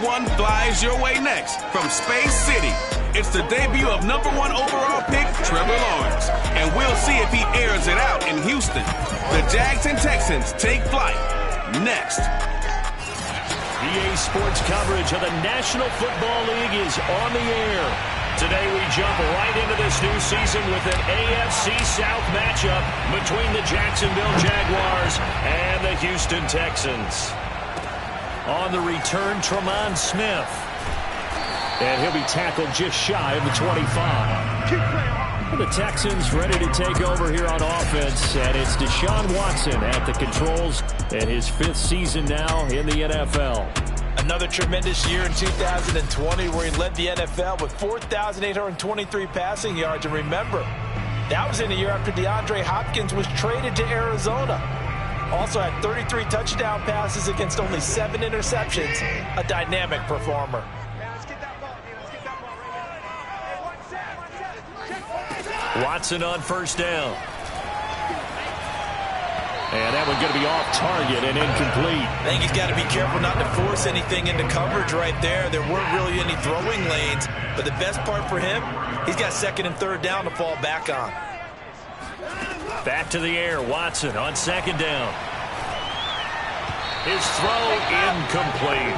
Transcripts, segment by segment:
one flies your way next from Space City. It's the debut of #1 overall pick Trevor Lawrence, and we'll see if he airs it out in Houston. The Jags and Texans take flight next. EA Sports coverage of the National Football League is on the air. Today we jump right into this new season with an AFC South matchup between the Jacksonville Jaguars and the Houston Texans. On the return, Tremont Smith. And he'll be tackled just shy of the 25. The Texans ready to take over here on offense, and it's Deshaun Watson at the controls in his 5th season now in the NFL. Another tremendous year in 2020 where he led the NFL with 4,823 passing yards. And remember, that was in a year after DeAndre Hopkins was traded to Arizona. Also had 33 touchdown passes against only 7 interceptions. A dynamic performer. Watson on first down. And that one's going to be off target and incomplete. I think he's got to be careful not to force anything into coverage right there. There weren't really any throwing lanes. But the best part for him, he's got 2nd and 3rd down to fall back on. Back to the air. Watson on 2nd down. His throw incomplete.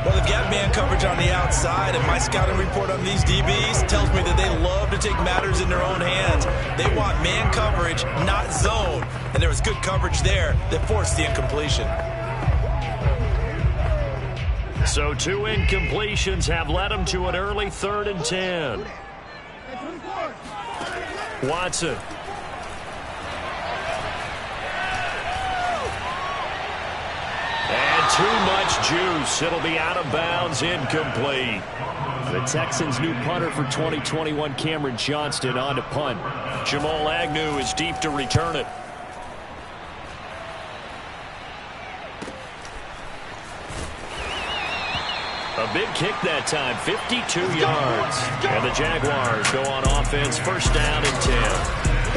Well, they've got man coverage on the outside, and my scouting report on these DBs tells me that they love to take matters in their own hands. They want man coverage, not zone. And there was good coverage there that forced the incompletion. So 2 incompletions have led him to an early 3rd and 10. Watson. And too much juice. It'll be out of bounds, incomplete. The Texans' new punter for 2021, Cameron Johnston, on to punt. Jamal Agnew is deep to return it. A big kick that time, 52 yards. And the Jaguars go on offense, 1st down and 10.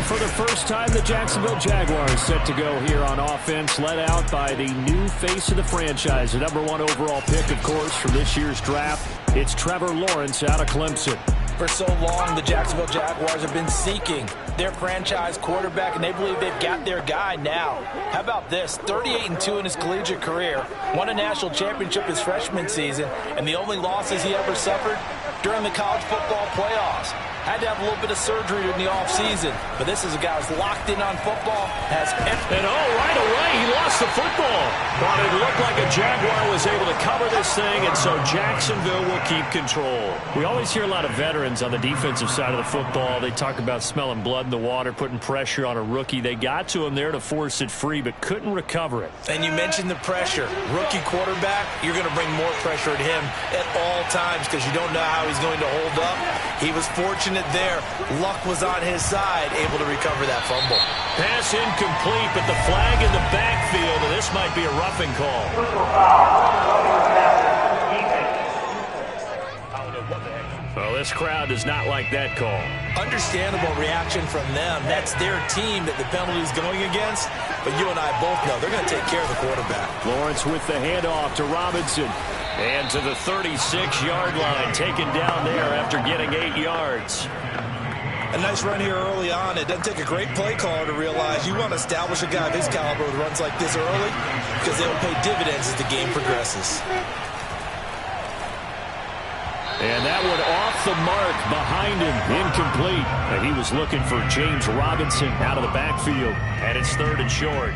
For the first time, the Jacksonville Jaguars set to go here on offense, led out by the new face of the franchise, the #1 overall pick, of course, from this year's draft. It's Trevor Lawrence out of Clemson. For so long, the Jacksonville Jaguars have been seeking their franchise quarterback, and they believe they've got their guy now. How about this? 38-2 in his collegiate career, won a national championship his freshman season, and the only losses he ever suffered during the college football playoffs. Had to have a little bit of surgery in the offseason, but this is a guy who's locked in on football. And right away, he lost the football. But it looked like a Jaguar was able to cover this thing, and so Jacksonville will keep control. We always hear a lot of veterans on the defensive side of the football. They talk about smelling blood in the water, putting pressure on a rookie. They got to him there to force it free, but couldn't recover it. And you mentioned the pressure. Rookie quarterback, you're going to bring more pressure at him at all times because you don't know how he's going to hold up. He was fortunate there. Luck was on his side, able to recover that fumble. Pass incomplete, but the flag in the backfield, and this might be a roughing call. Well, this crowd does not like that call. Understandable reaction from them. That's their team that the penalty is going against. But you and I both know they're going to take care of the quarterback. Lawrence with the handoff to Robinson. And to the 36-yard line, taken down there after getting 8 yards. A nice run here early on. It doesn't take a great play caller to realize you want to establish a guy of his caliber with runs like this early because they'll pay dividends as the game progresses. And that one off the mark behind him, incomplete. And he was looking for James Robinson out of the backfield. And it's 3rd and short.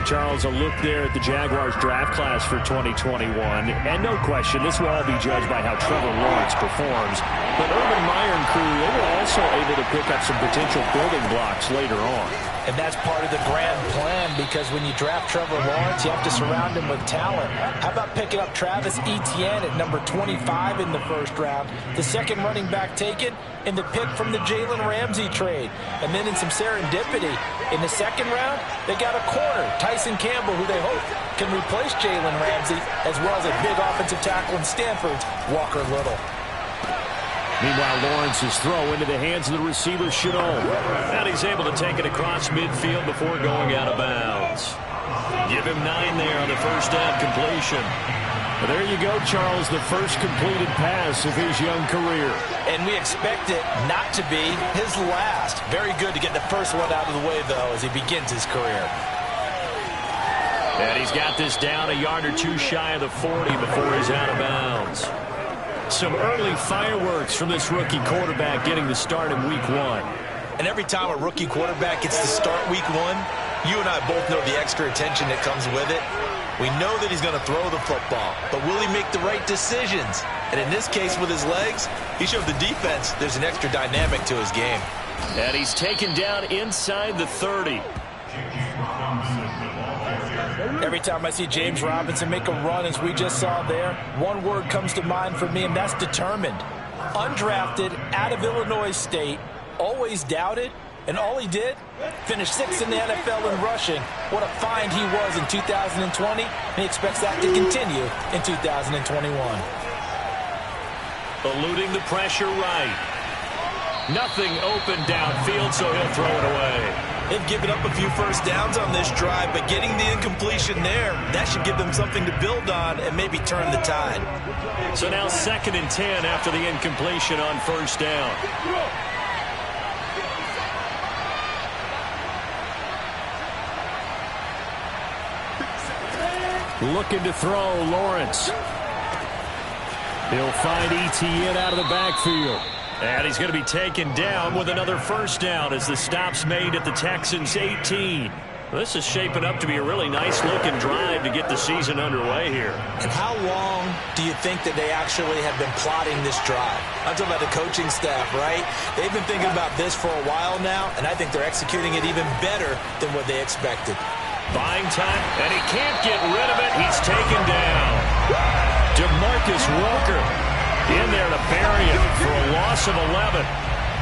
Charles, a look there at the Jaguars draft class for 2021. And no question, this will all be judged by how Trevor Lawrence performs. But Urban Meyer and crew, they were also able to pick up some potential building blocks later on. And that's part of the grand plan because when you draft Trevor Lawrence, you have to surround him with talent. How about picking up Travis Etienne at number 25 in the 1st round, the 2nd running back taken in the pick from the Jalen Ramsey trade. And then in some serendipity, in the 2nd round, they got a corner, Tyson Campbell, who they hope can replace Jalen Ramsey, as well as a big offensive tackle in Stanford's Walker Little. Meanwhile, Lawrence's throw into the hands of the receiver, Chanel. And he's able to take it across midfield before going out of bounds. Give him 9 there on the 1st down completion. Well, there you go, Charles, the first completed pass of his young career. And we expect it not to be his last. Very good to get the first one out of the way, though, as he begins his career. And he's got this down a yard or two shy of the 40 before he's out of bounds. Some early fireworks from this rookie quarterback getting the start in week 1. And every time a rookie quarterback gets to start week 1, you and I both know the extra attention that comes with it. We know that he's going to throw the football, but will he make the right decisions? And in this case with his legs, he showed the defense there's an extra dynamic to his game. And he's taken down inside the 30. Every time I see James Robinson make a run, as we just saw there, one word comes to mind for me, and that's determined. Undrafted, out of Illinois State, always doubted, and all he did, finished 6th in the NFL in rushing. What a find he was in 2020, and he expects that to continue in 2021. Eluding the pressure right. Nothing open downfield, so he'll throw it away. They've given up a few first downs on this drive, but getting the incompletion there, that should give them something to build on and maybe turn the tide. So now 2nd and 10 after the incompletion on first down. Looking to throw, Lawrence. He'll find Etienne out of the backfield. And he's going to be taken down with another first down as the stop's made at the Texans' 18. This is shaping up to be a really nice-looking drive to get the season underway here. And how long do you think that they actually have been plotting this drive? I'm talking about the coaching staff, right? They've been thinking about this for a while now, and I think they're executing it even better than what they expected. Buying time, and he can't get rid of it. He's taken down. DeMarcus Walker in there to bury it for a loss of 11.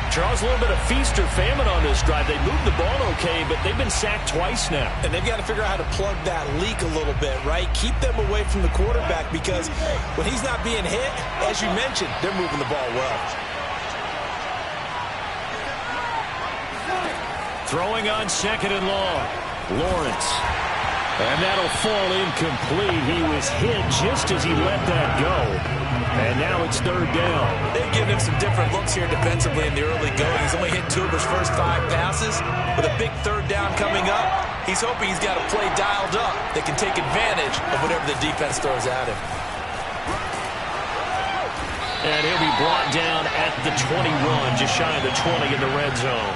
Charles, a little bit of feast or famine on this drive. They moved the ball okay, but they've been sacked twice now. And they've got to figure out how to plug that leak a little bit, right? Keep them away from the quarterback, because when he's not being hit, as you mentioned, they're moving the ball well. Throwing on 2nd and long. Lawrence. And that'll fall incomplete. He was hit just as he let that go. And now it's 3rd down. They've given him some different looks here defensively in the early going. He's only hit 2 of his first 5 passes. With a big 3rd down coming up, he's hoping he's got a play dialed up that can take advantage of whatever the defense throws at him. And he'll be brought down at the 21, just shy of the 20 in the red zone.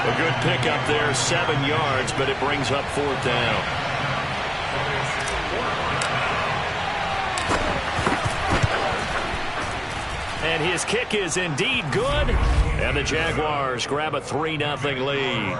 A good pickup there, 7 yards, but it brings up 4th down. And his kick is indeed good. And the Jaguars grab a 3-0 lead.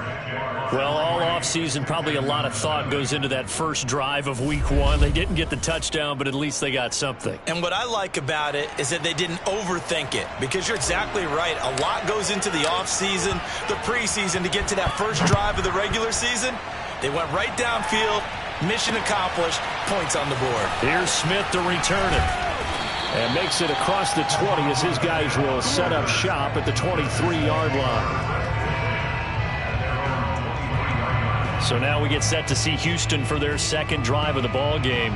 Well, all offseason, probably a lot of thought goes into that first drive of week 1. They didn't get the touchdown, but at least they got something. And what I like about it is that they didn't overthink it, because you're exactly right. A lot goes into the offseason, the preseason, to get to that first drive of the regular season. They went right downfield, mission accomplished, points on the board. Here's Smith to return it. And makes it across the 20 as his guys will set up shop at the 23-yard line. So now we get set to see Houston for their 2nd drive of the ball game.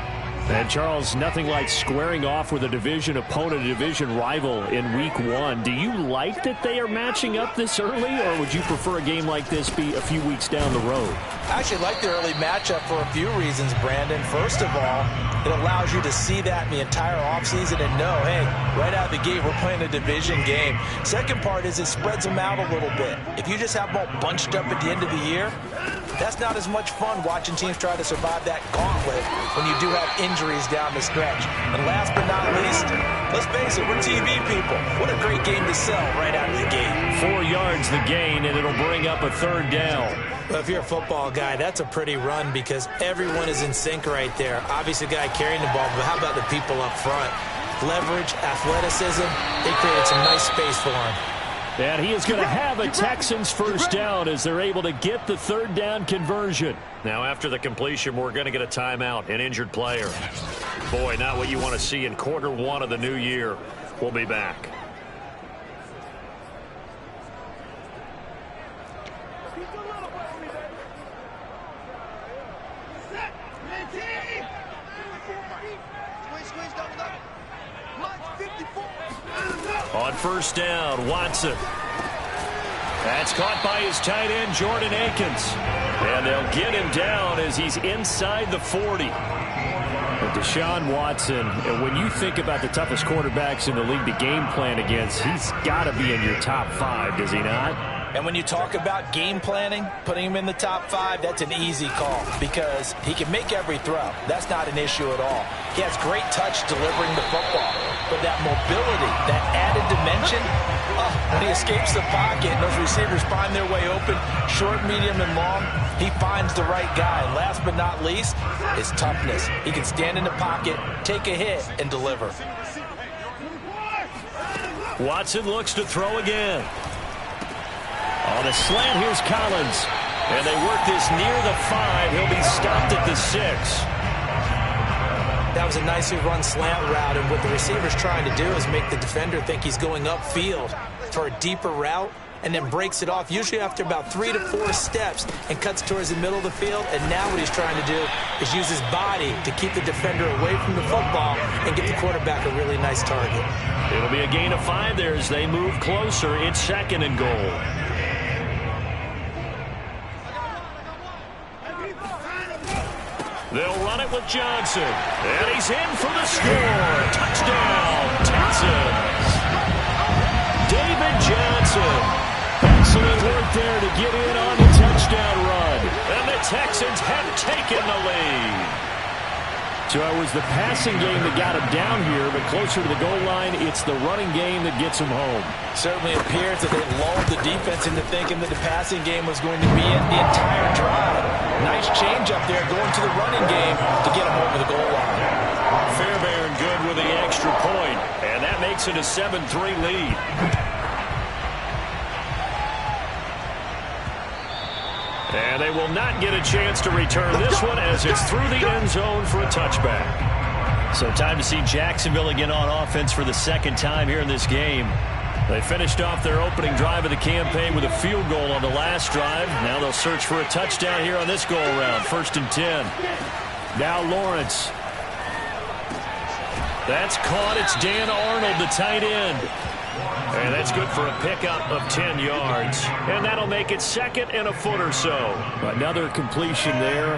And Charles, nothing like squaring off with a division opponent, a division rival in week 1. Do you like that they are matching up this early, or would you prefer a game like this be a few weeks down the road? I actually like the early matchup for a few reasons, Brandon. First of all, it allows you to see that in the entire offseason and know, hey, right out of the gate, we're playing a division game. Second part is it spreads them out a little bit. If you just have them all bunched up at the end of the year, that's not as much fun watching teams try to survive that gauntlet when you do have injuries down the stretch. And last but not least, let's face it, we're TV people. What a great game to sell right out of the gate. 4 yards the gain, and it'll bring up a 3rd down. Well, if you're a football guy, that's a pretty run, because everyone is in sync right there. Obviously, the guy carrying the ball, but how about the people up front? Leverage, athleticism, they created some nice space for him. And he is going to have a Texans first down as they're able to get the 3rd down conversion. Now, after the completion, we're going to get a timeout, an injured player. Boy, not what you want to see in quarter 1 of the new year. We'll be back. On first down, Watson. That's caught by his tight end, Jordan Akins. And they'll get him down as he's inside the 40. But Deshaun Watson, when you think about the toughest quarterbacks in the league to game plan against, he's got to be in your top 5, does he not? And when you talk about game planning, putting him in the top 5, that's an easy call because he can make every throw. That's not an issue at all. He has great touch delivering the football. But that mobility, that added dimension, when he escapes the pocket and those receivers find their way open, short, medium, and long, he finds the right guy. And last but not least, his toughness. He can stand in the pocket, take a hit, and deliver. Watson looks to throw again. On a slant, here's Collins. And they work this near the 5. He'll be stopped at the 6. That was a nicely run slant route, and what the receiver's trying to do is make the defender think he's going upfield for a deeper route, and then breaks it off, usually after about 3 to 4 steps, and cuts towards the middle of the field. And now what he's trying to do is use his body to keep the defender away from the football and get the quarterback a really nice target. It'll be a gain of 5 there as they move closer. It's 2nd and goal. They'll run it with Johnson. And he's in for the score. Touchdown, Texans. David Johnson. Excellent work there to get in on the touchdown run. And the Texans have taken the lead. So it was the passing game that got him down here, but closer to the goal line, it's the running game that gets him home. Certainly appears that they lulled the defense into thinking that the passing game was going to be in the entire drive. Nice change up there going to the running game to get him over the goal line. Fairbairn good with the extra point, and that makes it a 7-3 lead. And they will not get a chance to return this one as it's through the end zone for a touchback. So time to see Jacksonville again on offense for the 2nd time here in this game. They finished off their opening drive of the campaign with a field goal on the last drive. Now they'll search for a touchdown here on this go-around. 1st and 10. Now Lawrence. That's caught. It's Dan Arnold, the tight end. And that's good for a pickup of 10 yards. And that'll make it 2nd and a foot or so. Another completion there.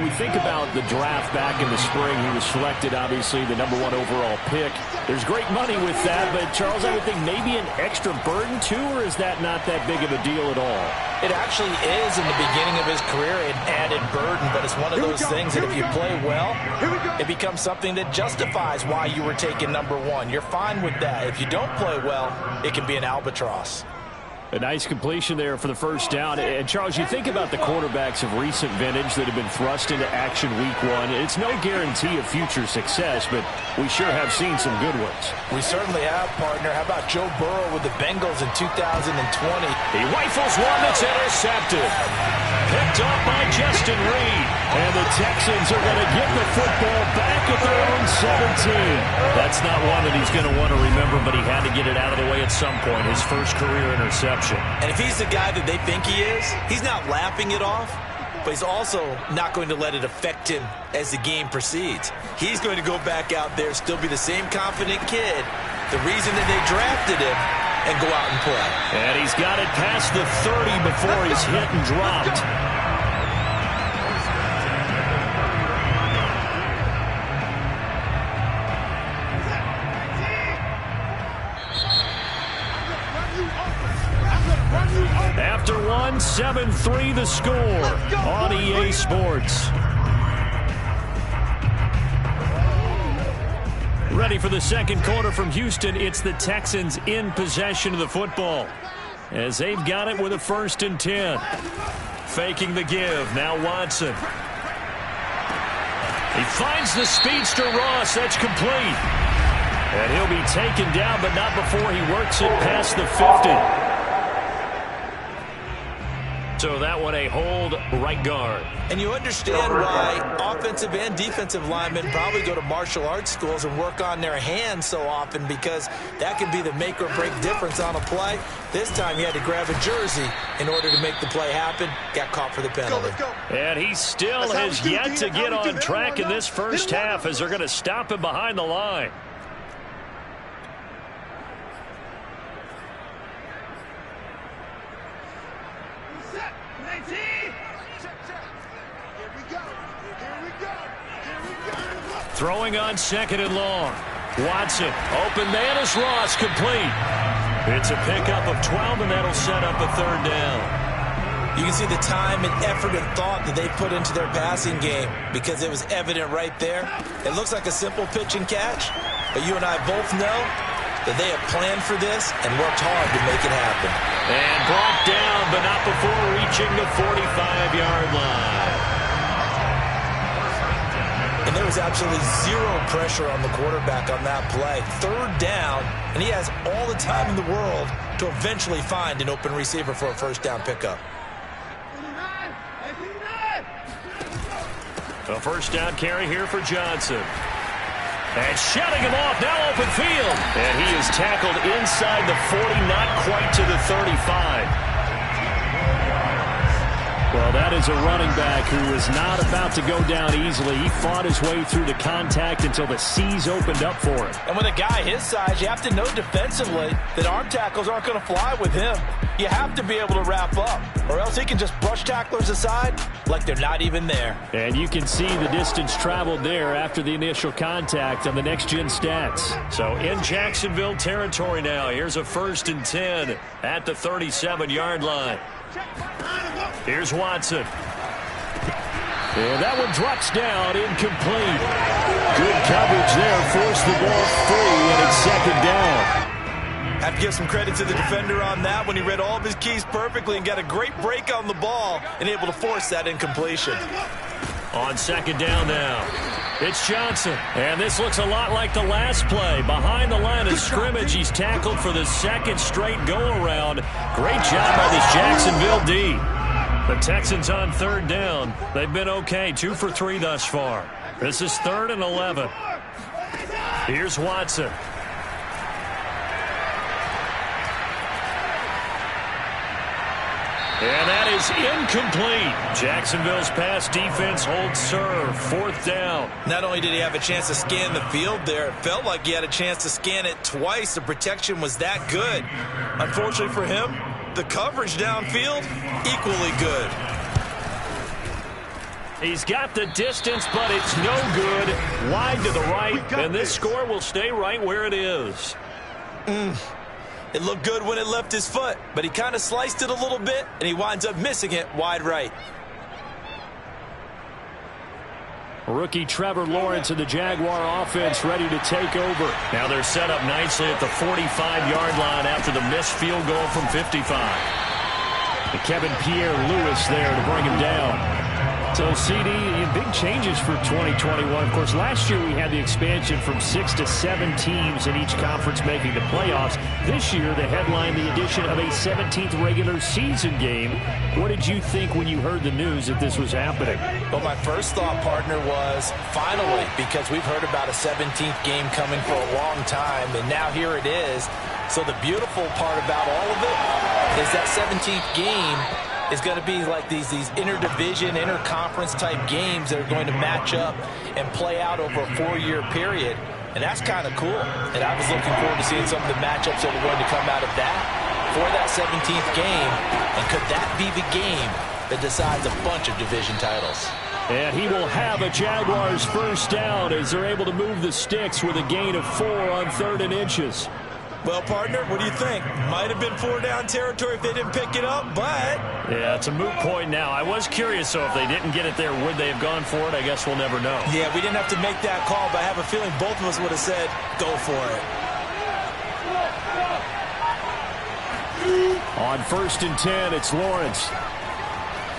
We think about the draft back in the spring. He was selected, obviously, the #1 overall pick. There's great money with that, but, Charles, I would think maybe an extra burden, too, or is that not that big of a deal at all? It actually is in the beginning of his career an added burden, but it's one of those things that if you play well, it becomes something that justifies why you were taken #1. You're fine with that. If you don't play well, it can be an albatross. A nice completion there for the first down. And, Charles, you think about the quarterbacks of recent vintage that have been thrust into action week 1. It's no guarantee of future success, but we sure have seen some good ones. We certainly have, partner. How about Joe Burrow with the Bengals in 2020? He rifles one that's intercepted. Picked up by Justin Reed. And the Texans are going to get the football back at their own 17. That's not one that he's going to want to remember, but he had to get it out of the way at some point. His first career interception. And if he's the guy that they think he is, he's not laughing it off, but he's also not going to let it affect him as the game proceeds. He's going to go back out there, still be the same confident kid, the reason that they drafted him, and go out and play. And he's got it past the 30 before he's hit and dropped. After 1, 7-3 the score on EA Sports. Ready for the 2nd quarter from Houston. It's the Texans in possession of the football as they've got it with a 1st and 10. Faking the give. Now Watson. He finds the speedster Ross. That's complete. And he'll be taken down, but not before he works it past the 50. So that one a hold right guard. And you understand why offensive and defensive linemen probably go to martial arts schools and work on their hands so often, because that can be the make or break difference on a play. This time he had to grab a jersey in order to make the play happen. Got caught for the penalty. Let's go. And he still has yet to get on track in this first half as they're going to stop him behind the line. Throwing on second and long. Watson, open man is Ross, complete. It's a pickup of 12, and that'll set up a third down. You can see the time and effort and thought that they put into their passing game, because it was evident right there. It looks like a simple pitch and catch, but you and I both know that they have planned for this and worked hard to make it happen. And brought down, but not before reaching the 45-yard line. And there was absolutely zero pressure on the quarterback on that play. Third down, and he has all the time in the world to eventually find an open receiver for a first down pickup. A first down carry here for Johnson. And shutting him off, now open field. And he is tackled inside the 40, not quite to the 35. Well, that is a running back who was not about to go down easily. He fought his way through the contact until the C's opened up for him. And with a guy his size, you have to know defensively that arm tackles aren't going to fly with him. You have to be able to wrap up, or else he can just brush tacklers aside like they're not even there. And you can see the distance traveled there after the initial contact on the next-gen stats. So in Jacksonville territory now, here's a 1st and 10 at the 37-yard line. Here's Watson. And that one drops down, incomplete. Good coverage there, forced the ball free, and it's second down. Have to give some credit to the defender on that when he read all of his keys perfectly and got a great break on the ball and able to force that incompletion. On second down now, it's Johnson. And this looks a lot like the last play. Behind the line of scrimmage, he's tackled for the second straight go-around. Great job by this Jacksonville D. The Texans on third down. They've been okay, 2 for 3 thus far. This is 3rd and 11. Here's Watson. And that is incomplete. Jacksonville's pass defense holds serve. 4th down. Not only did he have a chance to scan the field there, it felt like he had a chance to scan it twice. The protection was that good. Unfortunately for him, the coverage downfield, equally good. He's got the distance, but it's no good. Wide to the right, and this score will stay right where it is. It looked good when it left his foot, but he kind of sliced it a little bit, and he winds up missing it wide right. Rookie Trevor Lawrence and the Jaguar offense ready to take over. Now they're set up nicely at the 45-yard line after the missed field goal from 55. And Kevin Pierre-Louis there to bring him down. So, CD, big changes for 2021. Of course, last year we had the expansion from 6 to 7 teams in each conference making the playoffs. This year, they headlined the addition of a 17th regular season game. What did you think when you heard the news that this was happening? Well, my first thought, partner, was finally, because we've heard about a 17th game coming for a long time, and now here it is. So the beautiful part about all of it is that 17th game is going to be like these interdivision, interconference type games that are going to match up and play out over a 4-year period. And that's kind of cool. And I was looking forward to seeing some of the matchups that are going to come out of that for that 17th game. And could that be the game that decides a bunch of division titles? And he will have a Jaguars first down as they're able to move the sticks with a gain of 4 on 3rd and inches. Well, partner, what do you think? Might have been 4-down territory if they didn't pick it up, but... Yeah, it's a moot point now. I was curious, so if they didn't get it there, would they have gone for it? I guess we'll never know. Yeah, we didn't have to make that call, but I have a feeling both of us would have said, go for it. On 1st and 10, it's Lawrence.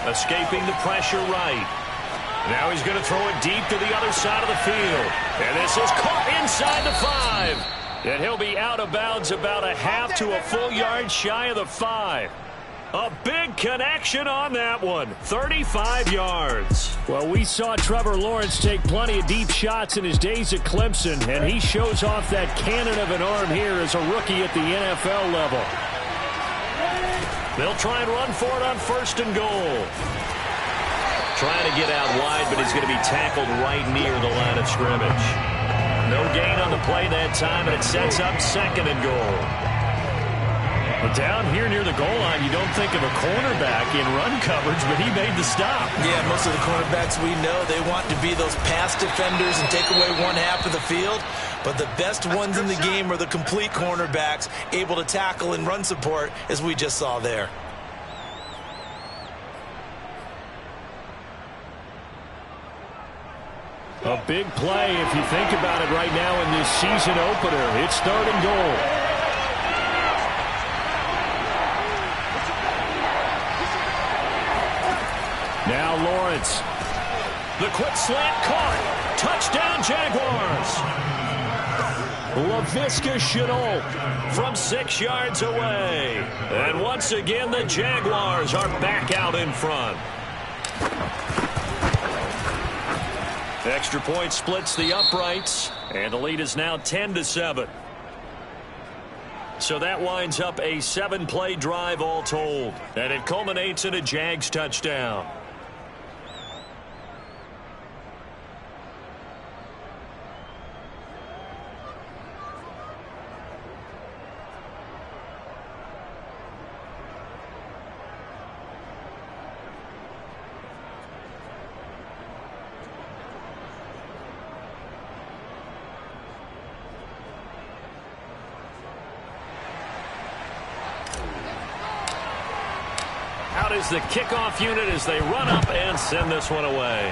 Escaping the pressure right. Now he's going to throw it deep to the other side of the field. And this is caught inside the 5. And he'll be out of bounds about a half to a full yard shy of the 5. A big connection on that one. 35 yards. Well, we saw Trevor Lawrence take plenty of deep shots in his days at Clemson, and he shows off that cannon of an arm here as a rookie at the NFL level. They'll try and run for it on 1st and goal. Trying to get out wide, but he's going to be tackled right near the line of scrimmage. No gain on the play that time, and it sets up 2nd and goal. But down here near the goal line, you don't think of a cornerback in run coverage, but he made the stop. Yeah, most of the cornerbacks we know, they want to be those pass defenders and take away one half of the field. But the best ones in the game are the complete cornerbacks, able to tackle and run support, as we just saw there. A big play, if you think about it right now in this season opener. It's 3rd and goal. Now Lawrence. The quick slant caught. Touchdown Jaguars. Laviska Shenault from 6 yards away. And once again, the Jaguars are back out in front. Extra point splits the uprights, and the lead is now 10-7. So that winds up a 7-play drive all told, and it culminates in a Jags touchdown. Out is the kickoff unit as they run up and send this one away.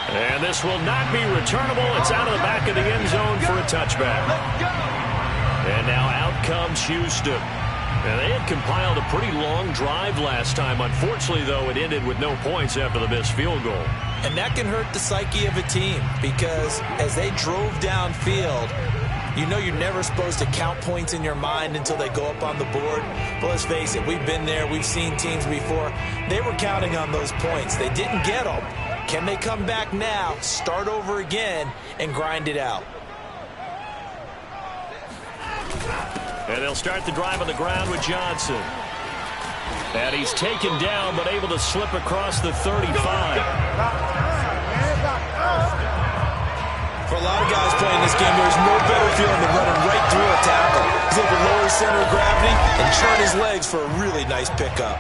And this will not be returnable. It's out of the back of the end zone for a touchback. And now out comes Houston. And they had compiled a pretty long drive last time. Unfortunately, though, it ended with no points after the missed field goal. And that can hurt the psyche of a team, because as they drove downfield, you know you're never supposed to count points in your mind until they go up on the board. But let's face it, we've been there. We've seen teams before. They were counting on those points. They didn't get them. Can they come back now, start over again, and grind it out? And they'll start the drive on the ground with Johnson. And he's taken down, but able to slip across the 35. For a lot of guys playing this game, there's no better feeling than running right through a tackle. He's able to lower his center of gravity and turn his legs for a really nice pickup.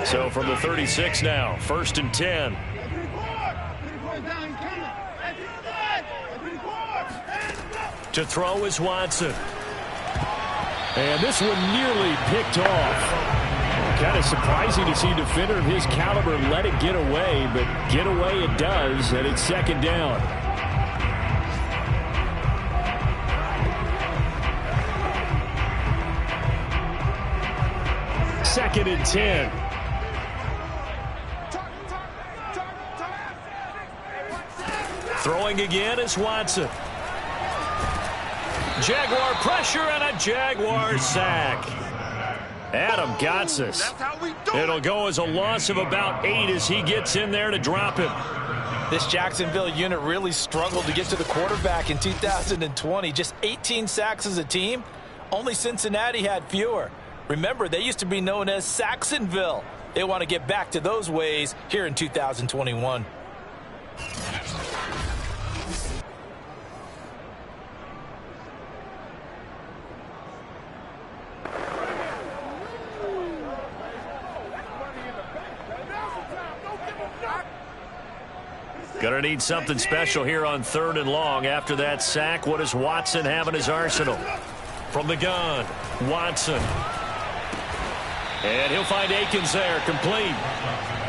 So from the 36 now, 1st and 10. To throw is Watson. And this one nearly picked off. Kind of surprising to see a defender of his caliber let it get away, but get away it does, and it's 2nd down. Second and 10. Throwing again is Watson. Jaguar pressure and a Jaguar sack. Adam Gotsis. It'll go as a loss of about 8 as he gets in there to drop him. This Jacksonville unit really struggled to get to the quarterback in 2020. Just 18 sacks as a team. Only Cincinnati had fewer. Remember, they used to be known as Saxonville. They want to get back to those ways here in 2021. Gonna need something special here on 3rd and long. After that sack, what does Watson have in his arsenal? From the gun, Watson. And he'll find Akins there, complete.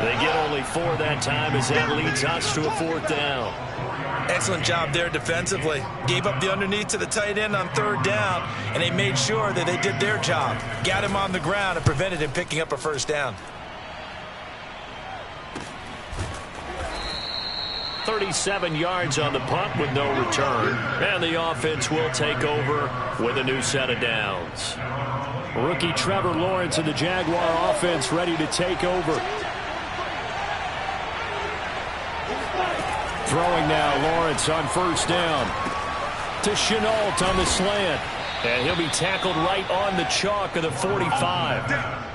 They get only 4 that time as that leads us to a 4th down. Excellent job there defensively. Gave up the underneath to the tight end on 3rd down, and they made sure that they did their job. Got him on the ground and prevented him picking up a 1st down. 37 yards on the punt with no return. And the offense will take over with a new set of downs. Rookie Trevor Lawrence and the Jaguar offense ready to take over. Throwing now, Lawrence on 1st down. To Chenault on the slant. And he'll be tackled right on the chalk of the 45.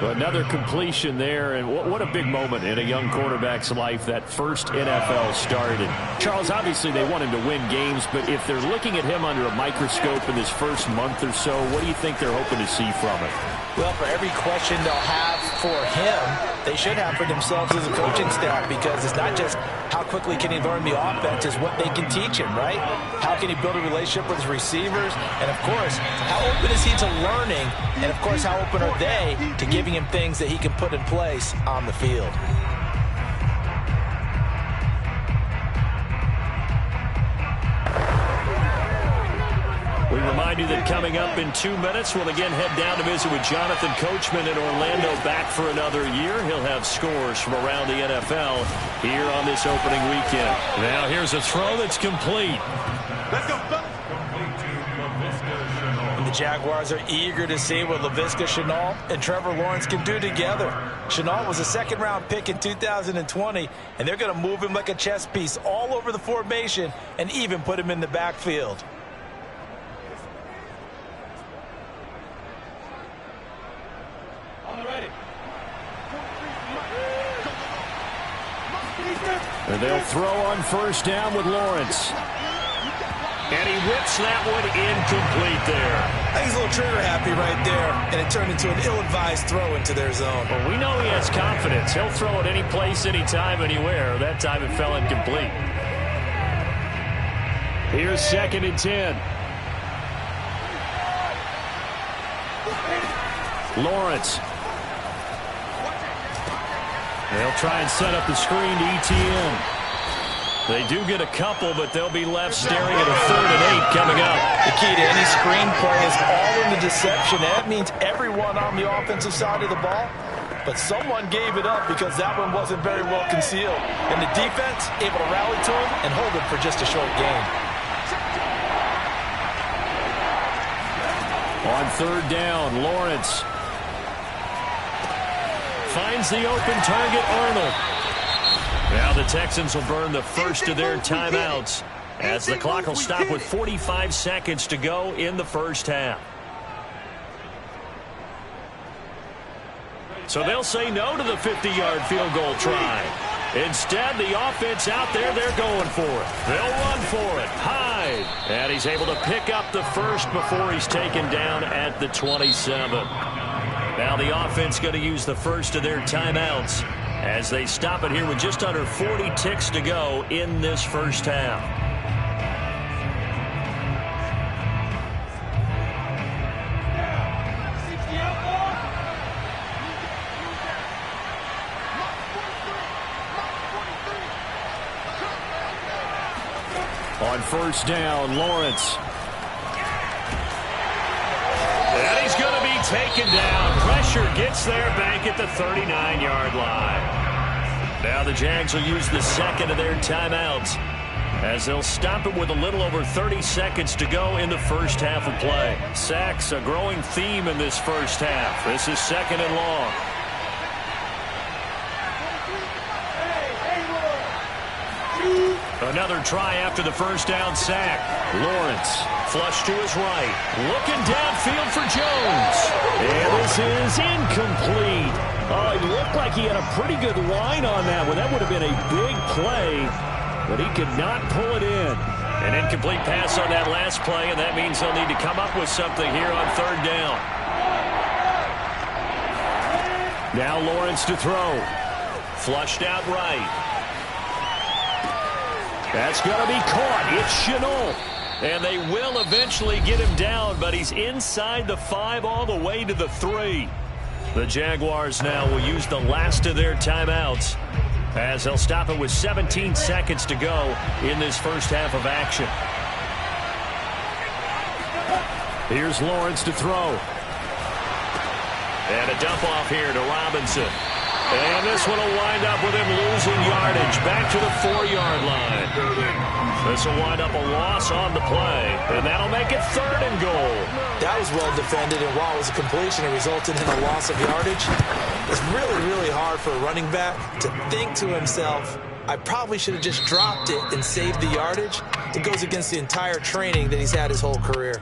Another completion there, and what a big moment in a young quarterback's life, that first NFL start. And Charles, obviously they want him to win games, but if they're looking at him under a microscope in this first month or so, what do you think they're hoping to see from it? Well, for every question they'll have for him, they should have for themselves as a coaching staff, because it's not just how quickly can he learn the offense, it's what they can teach him, right? How can he build a relationship with his receivers? And, of course, how open is he to learning? And, of course, how open are they to giving him things that he can put in place on the field? We remind you that coming up in 2 minutes, we'll again head down to visit with Jonathan Coachman in Orlando, back for another year. He'll have scores from around the NFL here on this opening weekend. Now here's a throw that's complete. Let's go. And the Jaguars are eager to see what Laviska Shenault and Trevor Lawrence can do together. Shenault was a 2nd-round pick in 2020, and they're going to move him like a chess piece all over the formation and even put him in the backfield. And they'll throw on 1st down with Lawrence. And he whips that one incomplete there. I think he's a little trigger happy right there, and it turned into an ill-advised throw into their zone. Well, we know he has confidence. He'll throw it any place, anytime, anywhere. That time it fell incomplete. Here's 2nd and 10. Lawrence. They'll try and set up the screen to ETN. They do get a couple, but they'll be left staring at a 3rd and 8 coming up. The key to any screen play is all in the deception. That means everyone on the offensive side of the ball. But someone gave it up because that one wasn't very well concealed. And the defense able to rally to him and hold him for just a short gain. On 3rd down, Lawrence finds the open target, Arnold. Now the Texans will burn the first of their timeouts as the clock will stop with 45 seconds to go in the first half. So they'll say no to the 50-yard field goal try. Instead, the offense out there, they're going for it. They'll run for it. Hyde. And he's able to pick up the first before he's taken down at the 27. Now the offense going to use the first of their timeouts as they stop it here with just under 40 ticks to go in this first half. On 1st down, Lawrence. And he's going to be taken down. Pressure gets there back at the 39-yard line. Now the Jags will use the 2nd of their timeouts as they'll stop it with a little over 30 seconds to go in the first half of play. Sacks, a growing theme in this first half. This is 2nd and long. Another try after the first down sack. Lawrence, flush to his right. Looking downfield for Jones. And this is incomplete. Oh, he looked like he had a pretty good line on that one. That would have been a big play, but he could not pull it in. An incomplete pass on that last play, and that means they'll need to come up with something here on 3rd down. Now Lawrence to throw. Flushed out right. That's going to be caught. It's Chenault. And they will eventually get him down, but he's inside the 5 all the way to the 3. The Jaguars now will use the last of their timeouts as they'll stop it with 17 seconds to go in this first half of action. Here's Lawrence to throw. And a dump off here to Robinson. And this one will wind up with him losing yardage back to the 4-yard line. This will wind up a loss on the play, and that'll make it 3rd and goal. That was well defended, and while it was a completion, it resulted in a loss of yardage. It's really, really hard for a running back to think to himself, I probably should have just dropped it and saved the yardage. It goes against the entire training that he's had his whole career.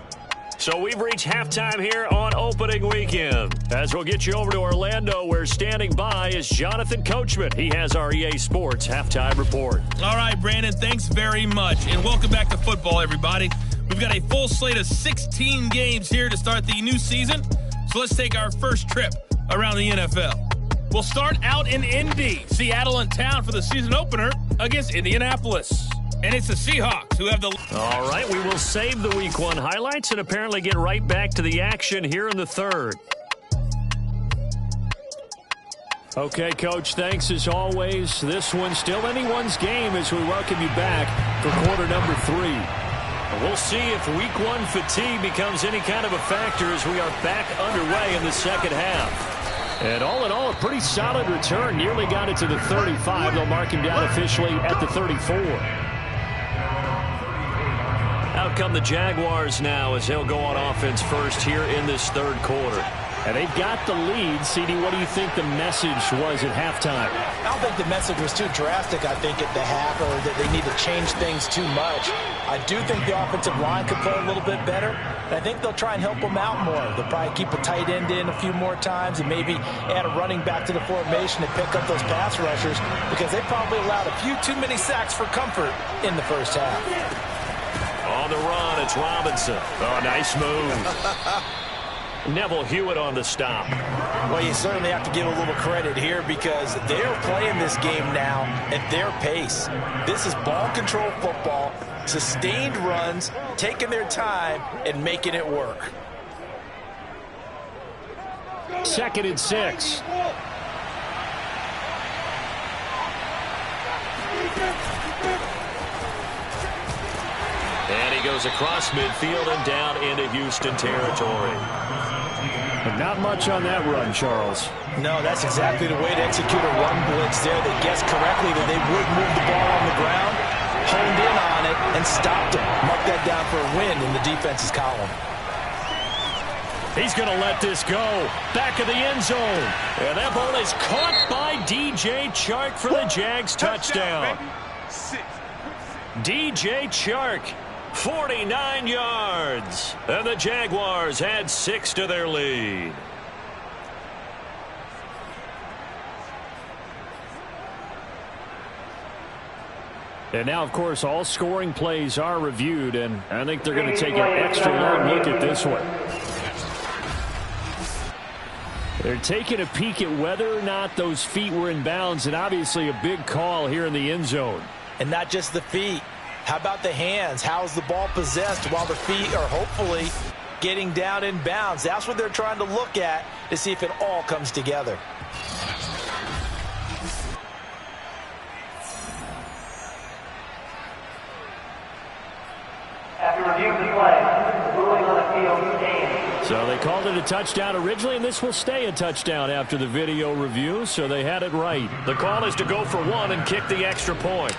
So we've reached halftime here on opening weekend. As we'll get you over to Orlando, where standing by is Jonathan Coachman. He has our EA Sports halftime report. All right, Brandon, thanks very much. And welcome back to football, everybody. We've got a full slate of 16 games here to start the new season. So let's take our first trip around the NFL. We'll start out in Indy, Seattle in town for the season opener against Indianapolis. And it's the Seahawks who have the... All right, we will save the Week 1 highlights and apparently get right back to the action here in the 3rd. Okay, Coach, thanks as always. This one's still anyone's game as we welcome you back for quarter number 3. We'll see if Week 1 fatigue becomes any kind of a factor as we are back underway in the second half. And all in all, a pretty solid return. Nearly got it to the 35. They'll mark him down officially at the 34. Out come the Jaguars now as they'll go on offense first here in this 3rd quarter. And they've got the lead. CD, what do you think the message was at halftime? I don't think the message was too drastic, I think, at the half, or that they need to change things too much. I do think the offensive line could play a little bit better, and I think they'll try and help them out more. They'll probably keep a tight end in a few more times and maybe add a running back to the formation to pick up those pass rushers, because they probably allowed a few too many sacks for comfort in the first half. On the run, it's Robinson. Oh, nice move. Neville Hewitt on the stop. Well, you certainly have to give a little credit here because they're playing this game now at their pace. This is ball control football, sustained runs, taking their time, and making it work. 2nd and 6. And he goes across midfield and down into Houston territory. But not much on that run, Charles. No, that's exactly the way to execute a run blitz there. They guessed correctly that they would move the ball on the ground, honed in on it, and stopped them. Mark that down for a win in the defense's column. He's going to let this go. Back of the end zone. And that ball is caught by DJ Chark for the Jags touchdown. DJ Chark, 49 yards. And the Jaguars add 6 to their lead. And now, of course, all scoring plays are reviewed, and I think they're going to take an extra long look at this one. They're taking a peek at whether or not those feet were in bounds, and obviously a big call here in the end zone. And not just the feet. How about the hands? How's the ball possessed while the feet are hopefully getting down in bounds? That's what they're trying to look at to see if it all comes together. After reviewing the play, the ruling on the field stands. So they called it a touchdown originally, and this will stay a touchdown after the video review, so they had it right. The call is to go for 1 and kick the extra point.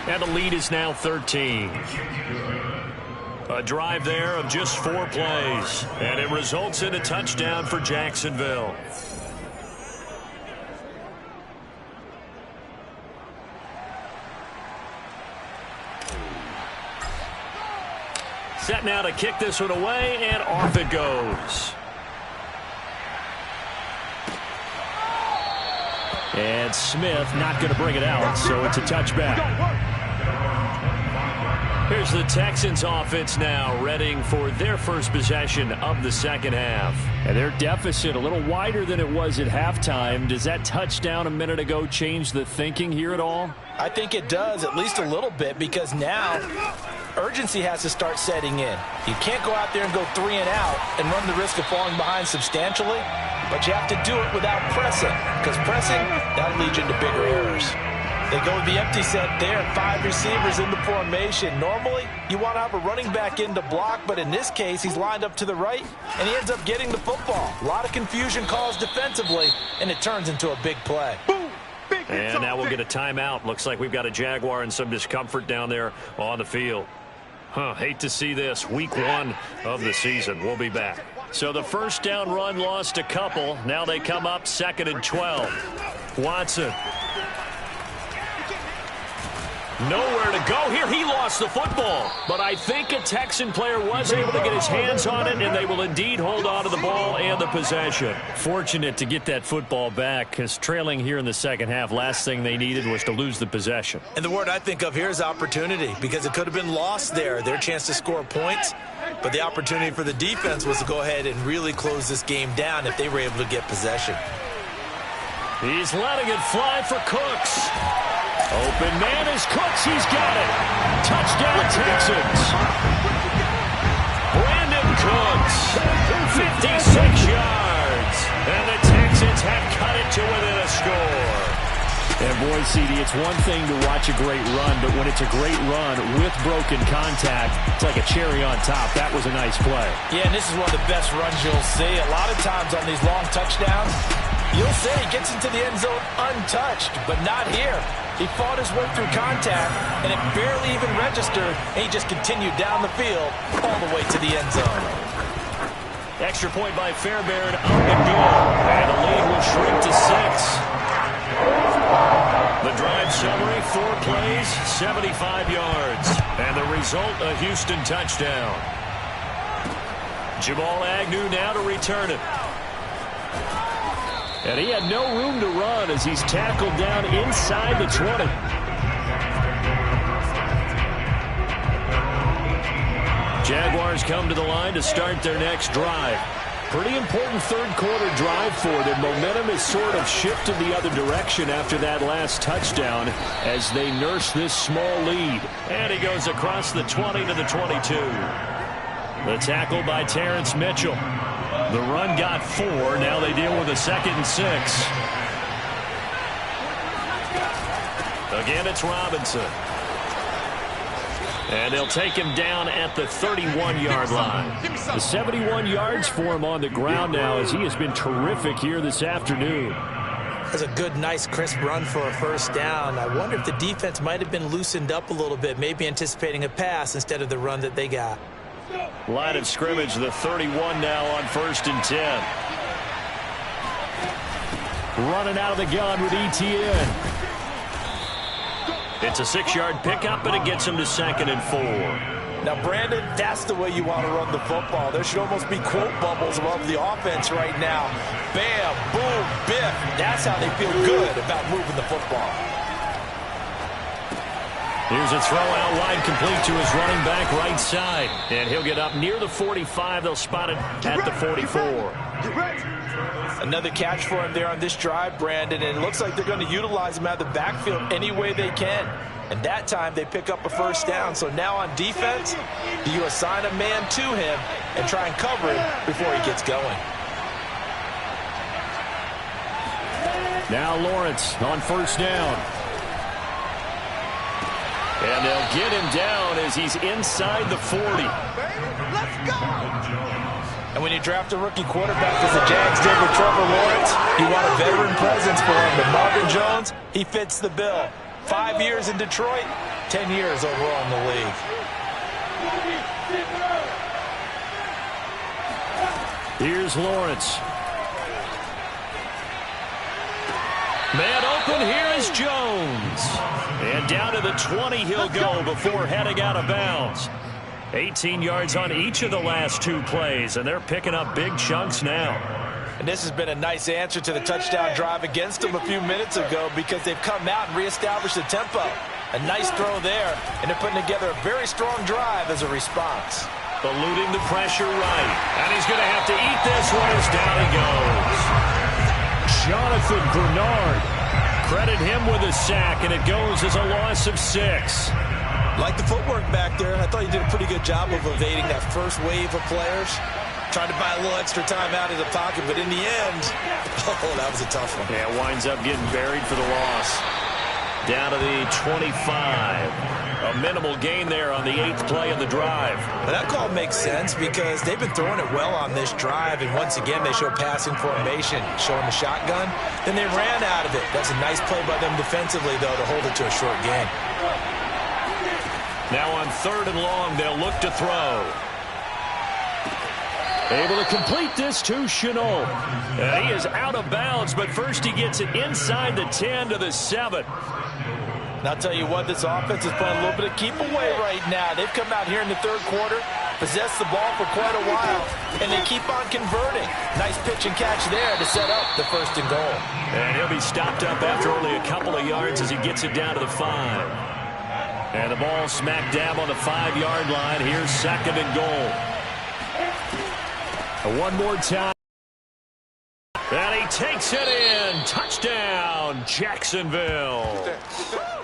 And the lead is now 13. A drive there of just 4 plays, and it results in a touchdown for Jacksonville. Set now to kick this one away, and off it goes. And Smith not going to bring it out, so it's a touchback. Here's the Texans offense now, readying for their first possession of the second half. And their deficit a little wider than it was at halftime. Does that touchdown a minute ago change the thinking here at all? I think it does, at least a little bit, because now urgency has to start setting in. You can't go out there and go 3 and out and run the risk of falling behind substantially, but you have to do it without pressing, because pressing, that'll lead you into bigger errors. They go with the empty set there, 5 receivers in the formation. Normally, you want to have a running back in to block, but in this case, he's lined up to the right, and he ends up getting the football. A lot of confusion caused defensively, and it turns into a big play. And now we'll get a timeout. Looks like we've got a Jaguar and some discomfort down there on the field. Hate to see this. Week 1 of the season. We'll be back. So the first down run lost a couple. Now they come up 2nd and 12. Watson. Nowhere to go here. He lost the football. But I think a Texan player was able to get his hands on it, and they will indeed hold on to the ball and the possession. Fortunate to get that football back, because trailing here in the second half, last thing they needed was to lose the possession. And the word I think of here is opportunity, because it could have been lost there, their chance to score points. But the opportunity for the defense was to go ahead and really close this game down if they were able to get possession. He's letting it fly for Cooks. Open man is Cooks. He's got it. Touchdown, Texans. Brandon Cooks, 56 yards. And the Texans have cut it to within a score. And boy, CD, it's one thing to watch a great run, but when it's a great run with broken contact, it's like a cherry on top. That was a nice play. Yeah, and this is one of the best runs you'll see. A lot of times on these long touchdowns, you'll say he gets into the end zone untouched, but not here. He fought his way through contact, and it barely even registered, and he just continued down the field all the way to the end zone. Extra point by Fairbairn up and good. And the lead will shrink to 6. The drive summary, 4 plays, 75 yards. And the result, a Houston touchdown. Jamal Agnew now to return it. And he had no room to run as he's tackled down inside the 20. Jaguars come to the line to start their next drive. Pretty important third-quarter drive for them. Momentum has sort of shifted the other direction after that last touchdown as they nurse this small lead. And he goes across the 20 to the 22. The tackle by Terrence Mitchell. The run got 4. Now they deal with a 2nd and 6. Again, it's Robinson. And they'll take him down at the 31-yard line. The 71 yards for him on the ground now as he has been terrific here this afternoon. That's a good, nice, crisp run for a first down. I wonder if the defense might have been loosened up a little bit, maybe anticipating a pass instead of the run that they got. Line of scrimmage, the 31 now on 1st and 10. Running out of the gun with ETN. It's a 6-yard pickup, and it gets him to 2nd and 4. Now, Brandon, that's the way you want to run the football. There should almost be quote bubbles above the offense right now. Bam, boom, biff. That's how they feel good about moving the football. Here's a throw out wide, complete to his running back right side. And he'll get up near the 45. They'll spot it at the 44. Another catch for him there on this drive, Brandon, and it looks like they're going to utilize him out of the backfield any way they can. And that time they pick up a first down. So now on defense, do you assign a man to him and try and cover him before he gets going? Now Lawrence on first down. And they'll get him down as he's inside the 40. Let's go! And when you draft a rookie quarterback as the Jags did with Trevor Lawrence, you want a veteran presence for him. But Marvin Jones, he fits the bill. 5 years in Detroit, 10 years overall in the league. Here's Lawrence. Man open, here is Jones. And down to the 20 he'll go before heading out of bounds. 18 yards on each of the last 2 plays, and they're picking up big chunks now. And this has been a nice answer to the touchdown drive against them a few minutes ago because they've come out and reestablished the tempo. A nice throw there, and they're putting together a very strong drive as a response. Eluding the pressure right. And he's going to have to eat this one as down he goes. Jonathan Bernard. Credit him with a sack, and it goes as a loss of 6. Like the footwork back there, I thought he did a pretty good job of evading that first wave of players. Tried to buy a little extra time out of the pocket, but in the end, oh, that was a tough one. Yeah, winds up getting buried for the loss. Down to the 25. A minimal gain there on the 8th play of the drive. But that call makes sense because they've been throwing it well on this drive, and once again, they show passing formation, showing the shotgun. Then they ran out of it. That's a nice play by them defensively, though, to hold it to a short gain. Now on 3rd and long, they'll look to throw. Able to complete this to Chenault. And he is out of bounds, but first he gets it inside the 10 to the 7. And I'll tell you what, this offense is playing a little bit of keep away right now. They've come out here in the 3rd quarter, possessed the ball for quite a while, and they keep on converting. Nice pitch and catch there to set up the 1st and goal. And he'll be stopped up after only a couple of yards as he gets it down to the 5. And the ball smack dab on the 5-yard line. Here's 2nd and goal. One more time. And he takes it in. Touchdown, Jacksonville.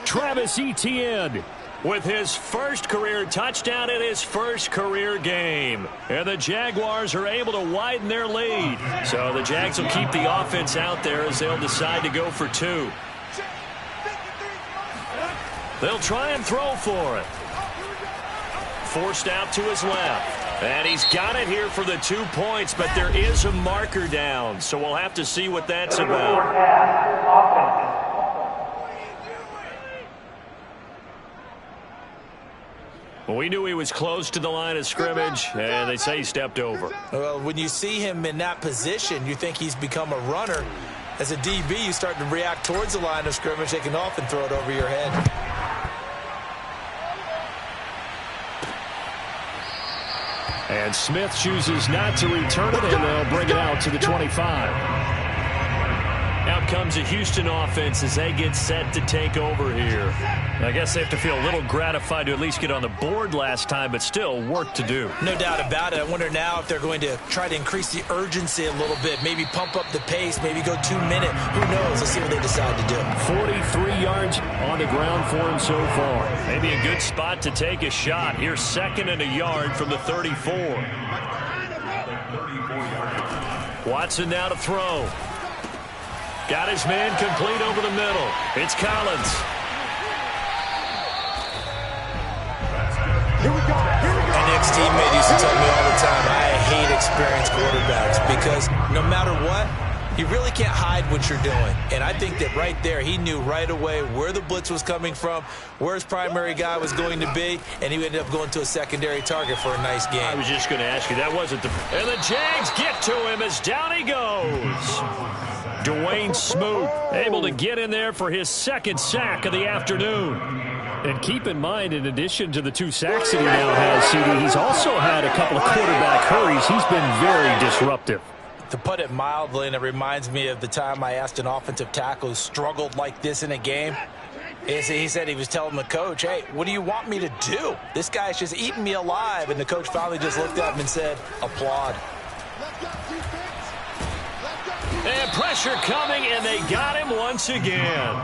Travis Etienne with his first career touchdown in his first career game. And the Jaguars are able to widen their lead. So the Jags will keep the offense out there as they'll decide to go for 2. They'll try and throw for it. Forced out to his left. And he's got it here for the 2 points, but there is a marker down, so we'll have to see what that's about. Well, we knew he was close to the line of scrimmage, and they say he stepped over. Well, when you see him in that position, you think he's become a runner. As a DB, you start to react towards the line of scrimmage. They can often throw it over your head. And Smith chooses not to return it, and they'll bring it out to the 25. Out comes a Houston offense as they get set to take over here. I guess they have to feel a little gratified to at least get on the board last time, but still work to do. No doubt about it. I wonder now if they're going to try to increase the urgency a little bit, maybe pump up the pace, maybe go 2-minute. Who knows? Let's see what they decide to do. 43 yards on the ground for him so far. Maybe a good spot to take a shot. Here's 2nd and a yard from the 34. Watson now to throw. Got his man complete over the middle. It's Collins. My next teammate used to tell me all the time, I hate experienced quarterbacks because no matter what, you really can't hide what you're doing. And I think that right there, he knew right away where the blitz was coming from, where his primary guy was going to be, and he ended up going to a secondary target for a nice game. I was just going to ask you, that wasn't the... And the Jags get to him as down he goes. Dwayne Smoot able to get in there for his 2nd sack of the afternoon. And keep in mind, in addition to the 2 sacks that he now has, CD, he's also had a couple of quarterback hurries. He's been very disruptive. To put it mildly, and it reminds me of the time I asked an offensive tackle who struggled like this in a game. He said he was telling the coach, hey, what do you want me to do? This guy's just eating me alive. And the coach finally just looked at him and said, applaud. And pressure coming, and they got him once again.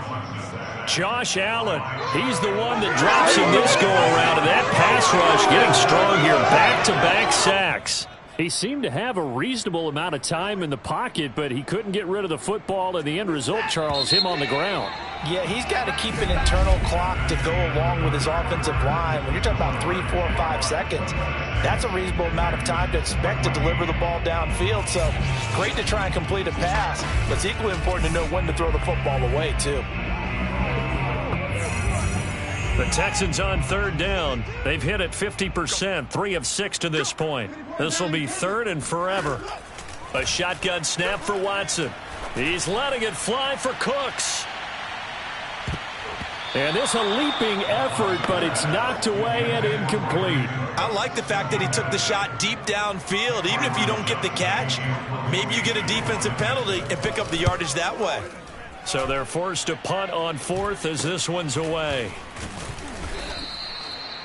Josh Allen, he's the one that drops him this go-around. And that pass rush getting strong here. Back-to-back sacks. He seemed to have a reasonable amount of time in the pocket, but he couldn't get rid of the football, and the end result, Charles, him on the ground. Yeah, he's got to keep an internal clock to go along with his offensive line. When you're talking about 3, 4, 5 seconds, that's a reasonable amount of time to expect to deliver the ball downfield. So great to try and complete a pass, but it's equally important to know when to throw the football away, too. The Texans on 3rd down. They've hit it 50%, 3 of 6 to this point. This will be 3rd and forever. A shotgun snap for Watson. He's letting it fly for Cooks. And this a leaping effort, but it's knocked away and incomplete. I like the fact that he took the shot deep downfield. Even if you don't get the catch, maybe you get a defensive penalty and pick up the yardage that way. So they're forced to punt on 4th as this one's away.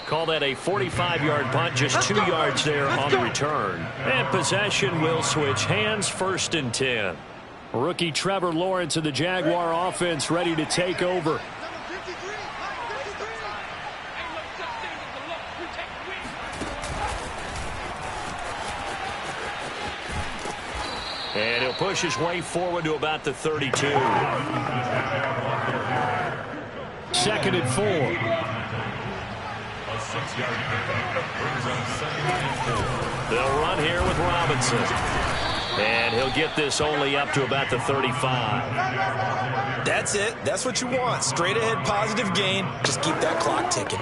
Call that a 45-yard punt, just 2 yards there on the return. And possession will switch hands, 1st and 10. Rookie Trevor Lawrence of the Jaguar offense ready to take over. And he'll push his way forward to about the 32. 2nd and 4. They'll run here with Robinson. And he'll get this only up to about the 35. That's it. That's what you want. Straight ahead positive gain. Just keep that clock ticking.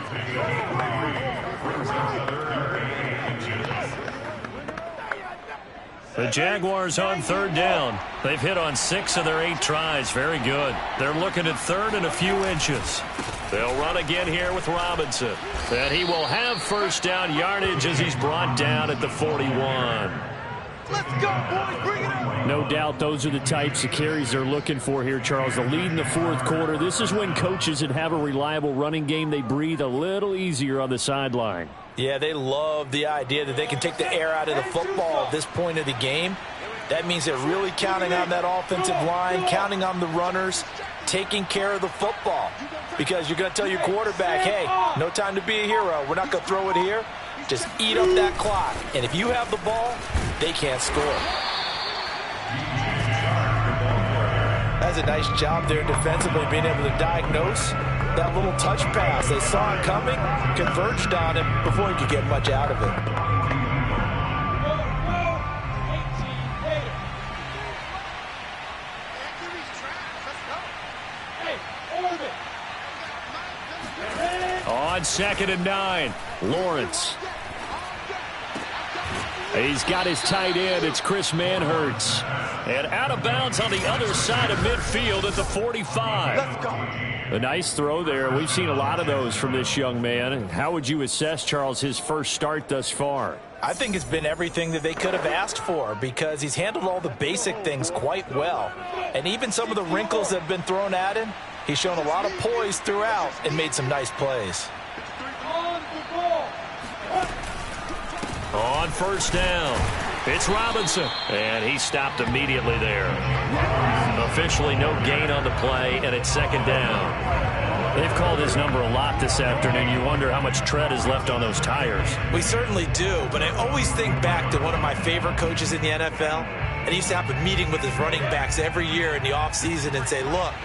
The Jaguars on 3rd down. They've hit on 6 of their 8 tries. Very good. They're looking at 3rd and a few inches. They'll run again here with Robinson. And he will have 1st down yardage as he's brought down at the 41. Let's go, boys. Bring it on. No doubt those are the types of carries they're looking for here, Charles. The lead in the 4th quarter. This is when coaches that have a reliable running game, they breathe a little easier on the sideline. Yeah, they love the idea that they can take the air out of the football at this point of the game. That means they're really counting on that offensive line, counting on the runners, taking care of the football. Because you're going to tell your quarterback, hey, no time to be a hero. We're not going to throw it here. Just eat up that clock. And if you have the ball, they can't score. That's a nice job there defensively, being able to diagnose that little touch pass. They saw it coming, converged on him before he could get much out of it. On 2nd and 9, Lawrence. He's got his tight end. It's Chris Manhertz. And out of bounds on the other side of midfield at the 45. Let's go. A nice throw there. We've seen a lot of those from this young man. How would you assess, Charles, his first start thus far? I think it's been everything that they could have asked for because he's handled all the basic things quite well. And even some of the wrinkles that have been thrown at him, he's shown a lot of poise throughout and made some nice plays. On 1st down, it's Robinson. And he stopped immediately there. Officially no gain on the play, and it's 2nd down. They've called his number a lot this afternoon. You wonder how much tread is left on those tires. We certainly do, but I always think back to one of my favorite coaches in the NFL, and he used to have a meeting with his running backs every year in the offseason and say, look,